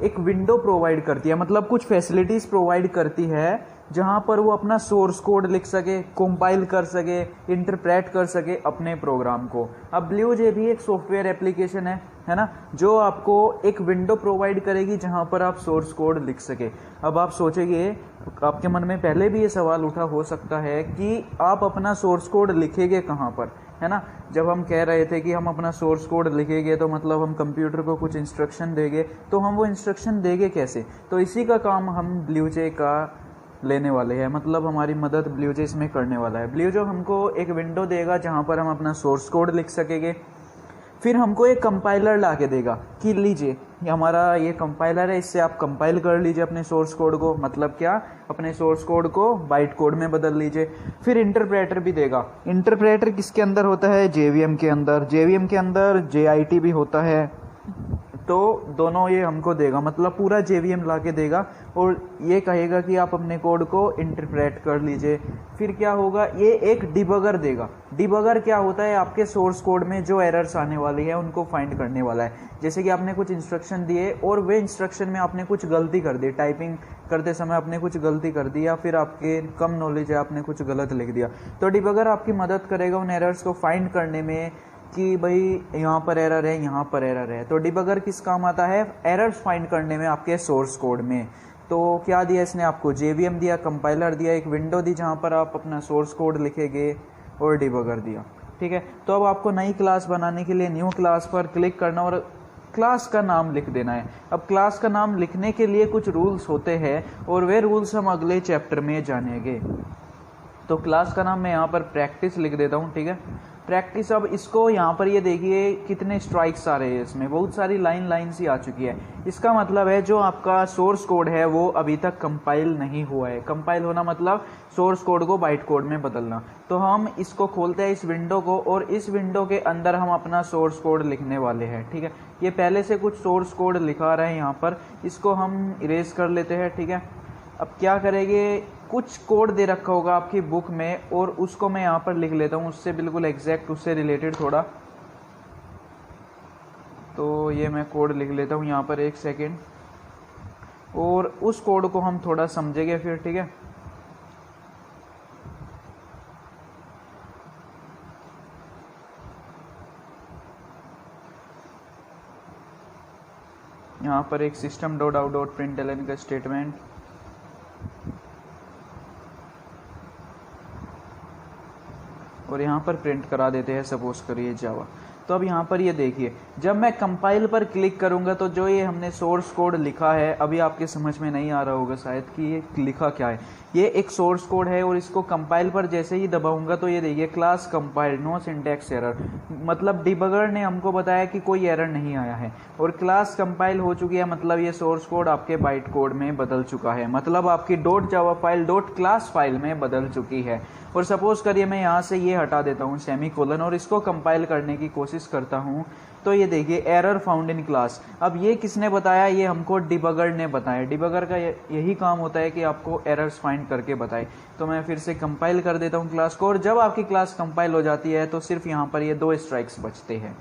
एक विंडो प्रोवाइड करती है, मतलब कुछ फैसिलिटीज प्रोवाइड करती है जहां पर वो अपना सोर्स कोड लिख सके, कंपाइल कर सके, इंटरप्रेट कर सके अपने प्रोग्राम को। अब ब्लू जे भी एक सॉफ्टवेयर एप्लीकेशन है ना, जो आपको एक विंडो प्रोवाइड करेगी जहां पर आप सोर्स कोड लिख सके। अब आप सोचेंगे, आपके मन में पहले भी ये सवाल उठा हो सकता है कि आप अपना सोर्स कोड लिखेंगे कहाँ पर, है ना। जब हम कह रहे थे कि हम अपना सोर्स कोड लिखेंगे तो मतलब हम कंप्यूटर को कुछ इंस्ट्रक्शन देंगे, तो हम वो इंस्ट्रक्शन देंगे कैसे? तो इसी का काम हम ब्लू जे का लेने वाले हैं, मतलब हमारी मदद ब्लू जे इसमें करने वाला है। ब्लू जे हमको एक विंडो देगा जहां पर हम अपना सोर्स कोड लिख सकेंगे, फिर हमको एक कंपाइलर ला के देगा कि लीजिए हमारा ये कंपाइलर है, इससे आप कंपाइल कर लीजिए अपने सोर्स कोड को, मतलब क्या, अपने सोर्स कोड को बाइट कोड में बदल लीजिए। फिर इंटरप्रेटर भी देगा। इंटरप्रेटर किसके अंदर होता है? जेवीएम के अंदर। जेवीएम के अंदर जेआईटी भी होता है, तो दोनों ये हमको देगा, मतलब पूरा JVM ला के देगा और ये कहेगा कि आप अपने कोड को इंटरप्रेट कर लीजिए। फिर क्या होगा, ये एक डिबगर देगा। डिबगर क्या होता है, आपके सोर्स कोड में जो एरर्स आने वाली है उनको फाइंड करने वाला है। जैसे कि आपने कुछ इंस्ट्रक्शन दिए और वे इंस्ट्रक्शन में आपने कुछ गलती कर दी, टाइपिंग करते समय आपने कुछ गलती कर दी, या फिर आपके कम नॉलेज है आपने कुछ गलत लिख दिया, तो डिबगर आपकी मदद करेगा उन एरर्स को फाइंड करने में कि भाई यहाँ पर एरर है, यहाँ पर एरर है। तो डिबगर किस काम आता है, एरर्स फाइंड करने में आपके सोर्स कोड में। तो क्या दिया इसने आपको, JVM दिया, कंपाइलर दिया, एक विंडो दी जहाँ पर आप अपना सोर्स कोड लिखेंगे, और डिबगर दिया। ठीक है, तो अब आपको नई क्लास बनाने के लिए न्यू क्लास पर क्लिक करना और क्लास का नाम लिख देना है। अब क्लास का नाम लिखने के लिए कुछ रूल्स होते हैं और वे रूल्स हम अगले चैप्टर में जानेंगे। तो क्लास का नाम मैं यहाँ पर प्रैक्टिस लिख देता हूँ। ठीक है, प्रैक्टिस। अब इसको यहाँ पर ये देखिए कितने स्ट्राइक्स आ रहे हैं, इसमें बहुत सारी लाइन सी आ चुकी है। इसका मतलब है जो आपका सोर्स कोड है वो अभी तक कंपाइल नहीं हुआ है। कंपाइल होना मतलब सोर्स कोड को बाइट कोड में बदलना। तो हम इसको खोलते हैं इस विंडो को, और इस विंडो के अंदर हम अपना सोर्स कोड लिखने वाले हैं। ठीक है, ये पहले से कुछ सोर्स कोड लिखा रहे हैं यहाँ पर, इसको हम इरेज कर लेते हैं। ठीक है, अब क्या करेंगे, कुछ कोड दे रखा होगा आपकी बुक में और उसको मैं यहाँ पर लिख लेता हूँ, उससे बिल्कुल एग्जैक्ट, उससे रिलेटेड थोड़ा। तो ये मैं कोड लिख लेता हूँ यहाँ पर, 1 सेकेंड, और उस कोड को हम थोड़ा समझेंगे फिर। ठीक है, यहाँ पर एक system.out.println का स्टेटमेंट, और यहाँ पर प्रिंट करा देते हैं सपोज करिए जावा। तो अब यहाँ पर ये देखिए, जब मैं कंपाइल पर क्लिक करूँगा तो जो ये हमने सोर्स कोड लिखा है, अभी आपके समझ में नहीं आ रहा होगा शायद कि ये लिखा क्या है। ये एक सोर्स कोड है और इसको कंपाइल पर जैसे ही दबाऊंगा तो ये देखिए class compiled, no syntax error, मतलब डिबगर ने हमको बताया कि कोई एरर नहीं आया है और क्लास कंपाइल हो चुकी है, मतलब ये सोर्स कोड आपके बाइट कोड में बदल चुका है, मतलब आपकी .java फाइल .class फाइल में बदल चुकी है। और सपोज करिए मैं यहाँ से ये हटा देता हूँ सेमीकोलन और इसको कंपाइल करने की कोशिश करता हूँ, तो ये देखिए एरर फाउंड इन क्लास। अब ये किसने बताया, ये हमको डिबगर ने बताया। डिबगर का यही काम होता है कि आपको एरर्स फाइंड करके बताए। तो मैं फिर से कंपाइल कर देता हूँ क्लास को, और जब आपकी क्लास कंपाइल हो जाती है तो सिर्फ यहाँ पर ये 2 स्ट्राइक्स बचते हैं।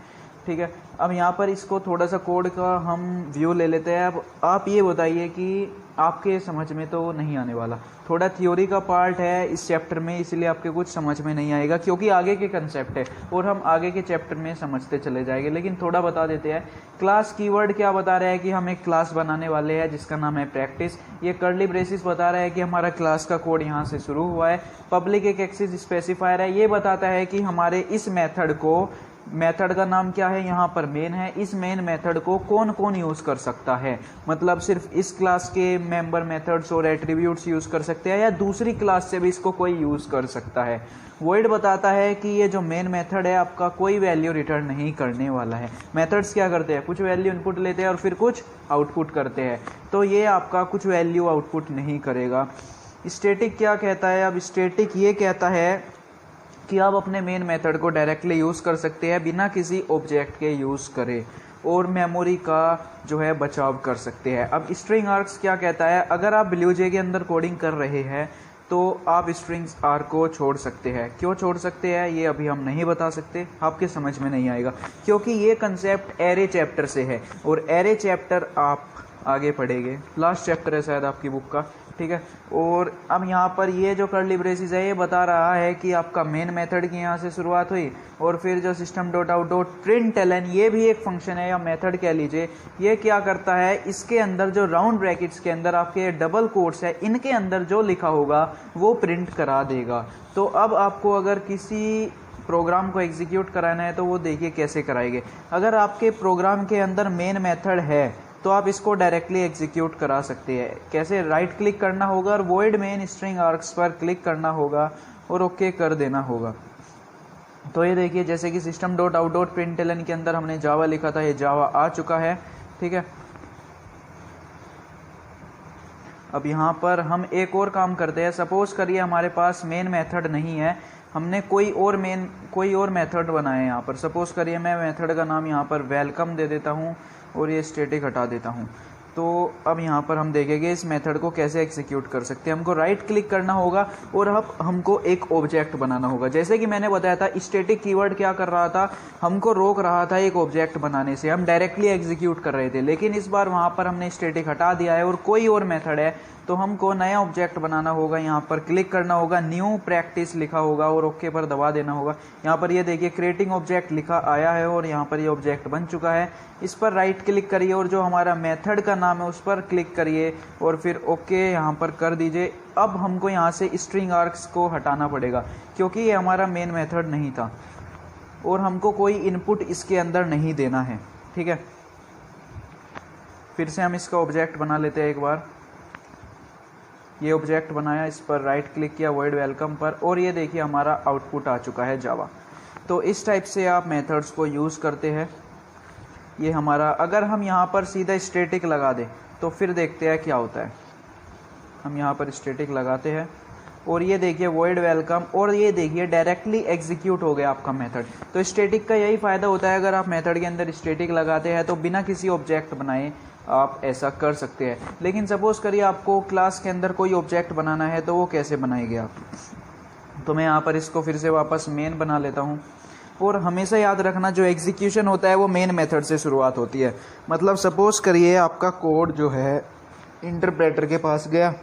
ठीक है, अब यहाँ पर इसको थोड़ा सा कोड का हम व्यू ले लेते हैं। अब आप ये बताइए कि आपके समझ में तो नहीं आने वाला, थोड़ा थ्योरी का पार्ट है इस चैप्टर में, इसलिए आपके कुछ समझ में नहीं आएगा क्योंकि आगे के कंसेप्ट है और हम आगे के चैप्टर में समझते चले जाएंगे। लेकिन थोड़ा बता देते हैं, क्लास कीवर्ड क्या बता रहा है कि हम एक क्लास बनाने वाले हैं जिसका नाम है प्रैक्टिस। ये कर्ली ब्रेसिस बता रहा है कि हमारा क्लास का कोड यहाँ से शुरू हुआ है। पब्लिक एक एक्सेस स्पेसिफायर है, ये बताता है कि हमारे इस मेथड का नाम क्या है, यहाँ पर मेन है। इस मेन मेथड को कौन कौन यूज कर सकता है, मतलब सिर्फ इस क्लास के मेंबर मेथड्स और एट्रीब्यूट्स यूज कर सकते हैं या दूसरी क्लास से भी इसको कोई यूज कर सकता है। वॉइड बताता है कि ये जो मेन मेथड है आपका कोई वैल्यू रिटर्न नहीं करने वाला है। मेथड्स क्या करते हैं, कुछ वैल्यू इनपुट लेते हैं और फिर कुछ आउटपुट करते हैं, तो ये आपका कुछ वैल्यू आउटपुट नहीं करेगा। स्टैटिक क्या कहता है, अब स्टैटिक ये कहता है कि आप अपने मेन मेथड को डायरेक्टली यूज़ कर सकते हैं बिना किसी ऑब्जेक्ट के यूज़ करे, और मेमोरी का जो है बचाव कर सकते हैं। अब स्ट्रिंग आर्क्स क्या कहता है, अगर आप BlueJ के अंदर कोडिंग कर रहे हैं तो आप स्ट्रिंग्स आर्क को छोड़ सकते हैं। क्यों छोड़ सकते हैं ये अभी हम नहीं बता सकते, आपके समझ में नहीं आएगा क्योंकि ये कंसेप्ट एरे चैप्टर से है और एरे चैप्टर आप आगे पढ़ेंगे, लास्ट चैप्टर है शायद आपकी बुक का। ठीक है, और अब यहाँ पर ये जो कर्ली ब्रेसिस है ये बता रहा है कि आपका मेन मेथड की यहाँ से शुरुआत हुई और फिर जो system.out.println ये भी एक फंक्शन है या मेथड कह लीजिए, ये क्या करता है, इसके अंदर जो राउंड ब्रैकेट्स के अंदर आपके डबल कोट्स है इनके अंदर जो लिखा होगा वो प्रिंट करा देगा। तो अब आपको अगर किसी प्रोग्राम को एग्जीक्यूट कराना है तो वो देखिए कैसे कराएंगे। अगर आपके प्रोग्राम के अंदर मेन मेथड है तो आप इसको डायरेक्टली एग्जीक्यूट करा सकते हैं। कैसे, राइट क्लिक करना होगा और वॉइड मेन स्ट्रिंग आर्क्स पर क्लिक करना होगा और ओके कर देना होगा। तो ये देखिए जैसे कि system.out.println के अंदर हमने जावा लिखा था, ये जावा आ चुका है। ठीक है, अब यहाँ पर हम एक और काम करते हैं। सपोज करिए हमारे पास मेन मेथड नहीं है, हमने कोई और मेथड बनाए यहाँ पर। सपोज करिए मैं मेथड का नाम यहाँ पर वेलकम दे देता हूँ और ये स्टैटिक हटा देता हूँ। तो अब यहाँ पर हम देखेंगे इस मेथड को कैसे एग्जीक्यूट कर सकते हैं। हमको राइट क्लिक करना होगा और अब हमको एक ऑब्जेक्ट बनाना होगा। जैसे कि मैंने बताया था, स्टैटिक कीवर्ड क्या कर रहा था, हमको रोक रहा था एक ऑब्जेक्ट बनाने से। हम डायरेक्टली एग्जीक्यूट कर रहे थे, लेकिन इस बार वहाँ पर हमने स्टैटिक हटा दिया है और कोई और मेथड है, तो हमको नया ऑब्जेक्ट बनाना होगा। यहाँ पर क्लिक करना होगा, न्यू प्रैक्टिस लिखा होगा और ओके पर दबा देना होगा। यहाँ पर ये देखिए क्रिएटिंग ऑब्जेक्ट लिखा आया है और यहाँ पर ये ऑब्जेक्ट बन चुका है। इस पर राइट क्लिक करिए और जो हमारा मेथड का नाम है उस पर क्लिक करिए और फिर ओके यहाँ पर कर दीजिए। अब हमको यहाँ से स्ट्रिंग आर्क्स को हटाना पड़ेगा क्योंकि ये हमारा मेन मेथड नहीं था और हमको कोई इनपुट इसके अंदर नहीं देना है। ठीक है, फिर से हम इसका ऑब्जेक्ट बना लेते हैं एक बार। ये ऑब्जेक्ट बनाया, इस पर राइट क्लिक किया वॉइड वेलकम पर और ये देखिए हमारा आउटपुट आ चुका है जावा। तो इस टाइप से आप मेथड्स को यूज़ करते हैं। ये हमारा, अगर हम यहाँ पर सीधा स्टैटिक लगा दें तो फिर देखते हैं क्या होता है। हम यहाँ पर स्टैटिक लगाते हैं और ये देखिए वॉइड वेलकम और ये देखिए डायरेक्टली एग्जीक्यूट हो गया आपका मेथड। तो स्टैटिक का यही फ़ायदा होता है, अगर आप मेथड के अंदर स्टैटिक लगाते हैं तो बिना किसी ऑब्जेक्ट बनाए आप ऐसा कर सकते हैं। लेकिन सपोज़ करिए आपको क्लास के अंदर कोई ऑब्जेक्ट बनाना है, तो वो कैसे बनाएंगे आप? तो मैं यहाँ पर इसको फिर से वापस मेन बना लेता हूँ और हमेशा याद रखना जो एग्जीक्यूशन होता है वो मेन मेथड से शुरुआत होती है। मतलब सपोज़ करिए आपका कोड जो है इंटरप्रेटर के पास गया,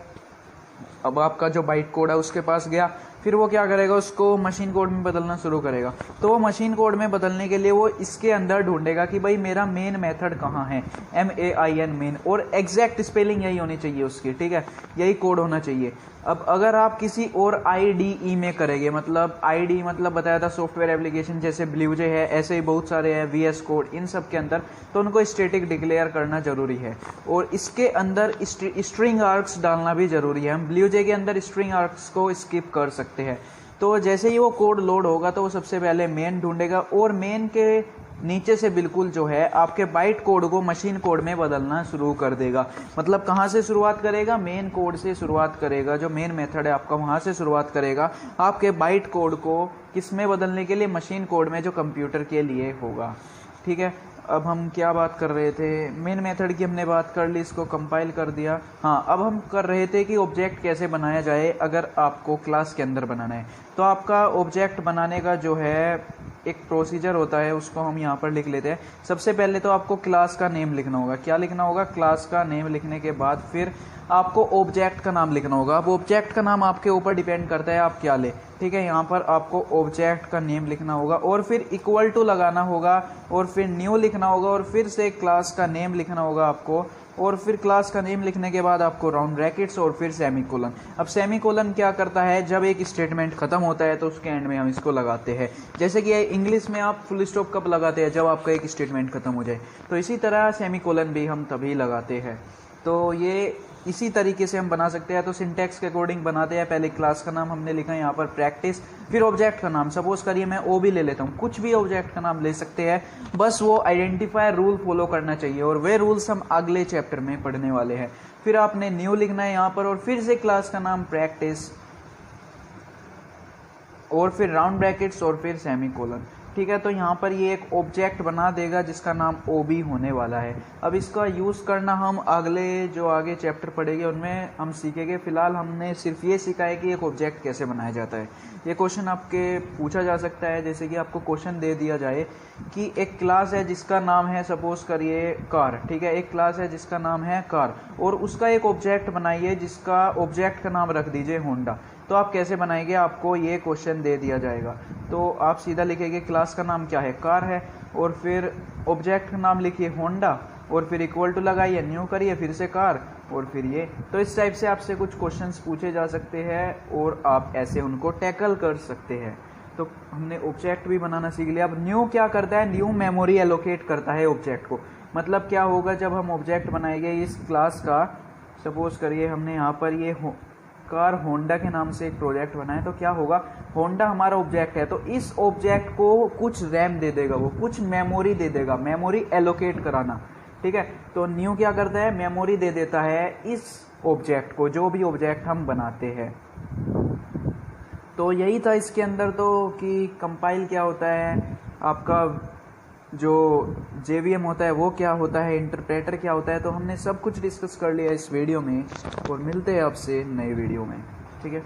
अब आपका जो बाइट कोड है उसके पास गया, फिर वो क्या करेगा, उसको मशीन कोड में बदलना शुरू करेगा। तो वो मशीन कोड में बदलने के लिए वो इसके अंदर ढूंढेगा कि भाई मेरा मेन मेथड कहाँ है, MAIN मेन, और एग्जैक्ट स्पेलिंग यही होनी चाहिए उसकी। ठीक है, यही कोड होना चाहिए। अब अगर आप किसी और IDE में करेंगे, मतलब IDE मतलब बताया था सॉफ्टवेयर एप्लीकेशन, जैसे ब्ल्यूजे है, ऐसे ही बहुत सारे हैं, VS कोड, इन सब के अंदर तो उनको स्टैटिक डिक्लेयर करना जरूरी है और इसके अंदर स्ट्रिंग आर्क्स डालना भी जरूरी है। हम ब्ल्यूजे के अंदर स्ट्रिंग आर्क्स को स्किप कर सकते हैं। तो जैसे ही वो कोड लोड होगा तो वो सबसे पहले मेन ढूंढेगा और मेन के नीचे से बिल्कुल जो है आपके बाइट कोड को मशीन कोड में बदलना शुरू कर देगा। मतलब कहाँ से शुरुआत करेगा, मेन कोड से शुरुआत करेगा। जो मेन मेथड है आपका वहाँ से शुरुआत करेगा आपके बाइट कोड को किस में बदलने के लिए, मशीन कोड में, जो कंप्यूटर के लिए होगा। ठीक है, अब हम क्या बात कर रहे थे, मेन मेथड की हमने बात कर ली, इसको कंपाइल कर दिया। हाँ, अब हम कर रहे थे कि ऑब्जेक्ट कैसे बनाया जाए अगर आपको क्लास के अंदर बनाना है। तो आपका ऑब्जेक्ट बनाने का जो है एक प्रोसीजर होता है, उसको हम यहाँ पर लिख लेते हैं। सबसे पहले तो आपको क्लास का नेम लिखना होगा। क्या लिखना होगा? क्लास का नेम लिखने के बाद फिर आपको ऑब्जेक्ट का नाम लिखना होगा। अब ऑब्जेक्ट का नाम आपके ऊपर डिपेंड करता है आप क्या ले। ठीक है, यहाँ पर आपको ऑब्जेक्ट का नेम लिखना होगा और फिर इक्वल टू लगाना होगा और फिर न्यू लिखना होगा और फिर से क्लास का नेम लिखना होगा आपको और फिर क्लास का नेम लिखने के बाद आपको राउंड ब्रैकेट्स और फिर सेमीकोलन। अब सेमीकोलन क्या करता है, जब एक स्टेटमेंट खत्म होता है तो उसके एंड में हम इसको लगाते हैं। जैसे कि इंग्लिश में आप फुल स्टॉप कब लगाते हैं, जब आपका एक स्टेटमेंट खत्म हो जाए, तो इसी तरह सेमीकोलन भी हम तभी लगाते हैं। तो ये इसी तरीके से हम बना सकते हैं। तो सिंटैक्स के अकॉर्डिंग बनाते हैं। पहले क्लास का नाम हमने लिखा है यहाँ पर प्रैक्टिस, फिर ऑब्जेक्ट का नाम, सपोज करिए मैं ओ भी ले लेता हूँ, कुछ भी ऑब्जेक्ट का नाम ले सकते हैं, बस वो आइडेंटिफायर रूल फॉलो करना चाहिए और वे रूल्स हम अगले चैप्टर में पढ़ने वाले हैं। फिर आपने न्यू लिखना है यहाँ पर और फिर से क्लास का नाम प्रैक्टिस और फिर राउंड ब्रैकेट्स और फिर सेमीकोलन। ठीक है, तो यहाँ पर ये एक ऑब्जेक्ट बना देगा जिसका नाम OB होने वाला है। अब इसका यूज़ करना हम अगले जो आगे चैप्टर पढ़ेंगे उनमें हम सीखेंगे। फिलहाल हमने सिर्फ ये सीखा है कि एक ऑब्जेक्ट कैसे बनाया जाता है। ये क्वेश्चन आपके पूछा जा सकता है, जैसे कि आपको क्वेश्चन दे दिया जाए कि एक क्लास है जिसका नाम है सपोज करिए कार। ठीक है, एक क्लास है जिसका नाम है कार और उसका एक ऑब्जेक्ट बनाइए जिसका ऑब्जेक्ट का नाम रख दीजिए होंडा। तो आप कैसे बनाएंगे, आपको ये क्वेश्चन दे दिया जाएगा। तो आप सीधा लिखेंगे क्लास का नाम क्या है, कार है, और फिर ऑब्जेक्ट का नाम लिखिए होंडा और फिर इक्वल टू लगाइए, न्यू करिए, फिर से कार और फिर ये। तो इस टाइप से आपसे कुछ क्वेश्चंस पूछे जा सकते हैं और आप ऐसे उनको टैकल कर सकते हैं। तो हमने ऑब्जेक्ट भी बनाना सीख लिया। अब न्यू क्या करता है, न्यू मेमोरी एलोकेट करता है ऑब्जेक्ट को। मतलब क्या होगा, जब हम ऑब्जेक्ट बनाएंगे इस क्लास का, सपोज करिए हमने यहाँ पर ये कार होंडा के नाम से एक प्रोजेक्ट बनाया, तो क्या होगा, होंडा हमारा ऑब्जेक्ट है तो इस ऑब्जेक्ट को कुछ रैम दे देगा, वो कुछ मेमोरी दे देगा, मेमोरी एलोकेट कराना। ठीक है, तो न्यू क्या करता है, मेमोरी दे देता है इस ऑब्जेक्ट को, जो भी ऑब्जेक्ट हम बनाते हैं। तो यही था इसके अंदर तो कि कंपाइल क्या होता है, आपका जो JVM होता है वो क्या होता है, इंटरप्रेटर क्या होता है, तो हमने सब कुछ डिस्कस कर लिया इस वीडियो में। और मिलते हैं आपसे नए वीडियो में, ठीक है।